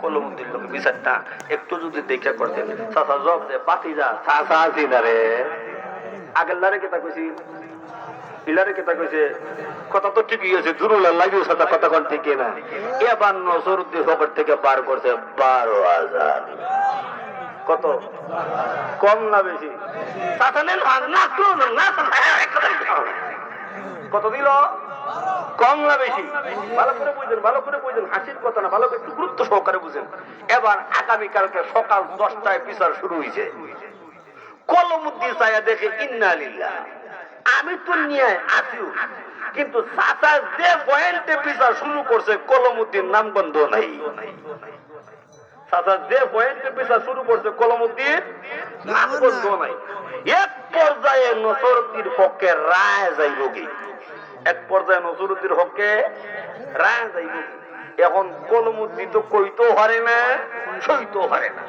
কলমুদ্দিন লোক বিচারটা একটু যদি দেখে করতেন চাচা জব যে বাতি যা চাচা আছি না রে আগের লারে কেতা কইছি ইলারে কেতা কইছে কথা তো ঠিকই আছে দুরুল্লাহ লাগিও সাথে কথা কোন ঠিক না এবার নজরুদ্দিন হকের থেকে বার করছে 12,000 কত কম না বেশি চাচা নেন না কত দিল কম না বেশি ভালো করে বুঝেন হাসির কথা না ভালো করে একটু গুরুত্ব সহকারে বুঝেন এবার আগামীকালকে সকাল 10টায় বিচার শুরু হয়েছে কলমুদ্দিন চাইয়া দেখে ইন্না লিল্লাহ আমি তো নিয়ে আসিও কিন্তু চাচা যে পয়েন্টে বিচার শুরু করছে কলমুদ্দিন নামগন্ধ নাই চাচা যে পয়েন্টে বিচার শুরু করছে কলমুদ্দিন নামগন্ধ নাই এক পর্যায়ে নসরুদ্দির পক্ষে রায় যাইব কি এক পর্যায়ে নজরুদ্দির হককে রায় যাইব এখন কলমুদ্দিন তো কইতেও পারে না সইতেও পারে না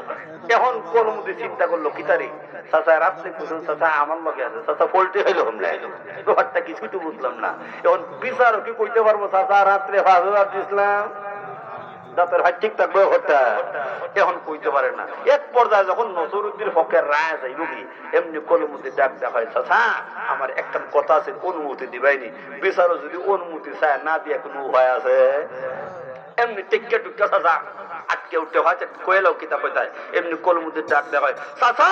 এখন কলমুদ্দিন চিন্তা করলো কি তারি চাচা রাত্রে কুসুম চাচা আমার লগে আছে চাচা পোল্ট্রি হইলো হমলে ব্যাপারটা কিছুই তো বুঝলাম না এখন বিচার কি কইতে পারবো চাচা রাত্রে 5,000 দিছিলাম দাঁতের ভাই ঠিক থাকবে হত্যা এখন কইতে পারে না এক পর্যায়ে যখন নজরুদ্দিন হকের রায় যাইব কি এমনি কলমুদ্দিন ডাক দেখা হয় চাচা আমার একটা কথা আছে অনুমতি দিবাইনি বিচারও যদি অনুমতি চায় না দিয়ে কোনো উপায় আছে এমনি টিক্কা টুক্কা চাচা আটকে উঠতে হয় কয়েলাও কিতাব কোথায় এমনি কলমুদ্দিন ডাক দেখা হয় চাচা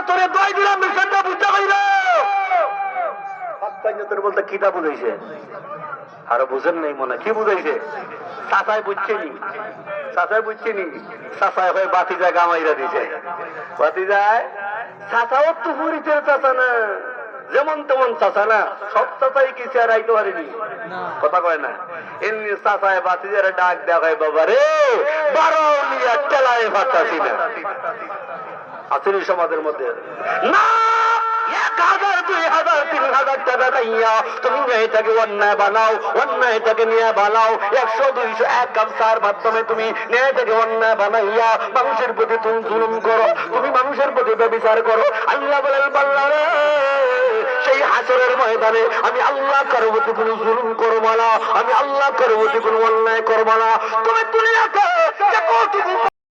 তোরে দই দিলাম বিচারটা বুঝতে পাইল তোর বলতে কিতা বুঝাইছে আরো বুঝেন নাই মনে কি বুঝাইছে চাচাই বুঝছেনি চাচাই হয়ে বাতি যায় গামাইরা দিছে বাতি যায় চাচাও তো পুরিতের চাচা না যেমন তেমন চাচা না সব চাচাই কি চেয়ার আইতে পারেনি কথা কয় না এমনি চাচায় বাতি যারা ডাক দেখায় বাবা রে 12 নিয়ে টেলায় ভাতাছি না আসলে সমাজের মধ্যে না 1,000, 2,000, 3,000 টাকা দাইয়া তুমি এটাকে অন্যায় বানাও অন্যায়টাকে নিয়ে বানাও 100, 200 এক কাপ সার মাধ্যমে তুমি এটাকে অন্যায় বানাইয়া মানুষের প্রতি তুমি জুলুম করো তুমি মানুষের প্রতি ব্যভিচার করো আল্লাহ বলেন বান্দা রে সেই হাসরের ময়দানে আমি আল্লাহ কারো প্রতি কোনো জুলুম করব না আমি আল্লাহ কারো প্রতি কোনো অন্যায় করব না তুমি দুনিয়াতে কতটুকু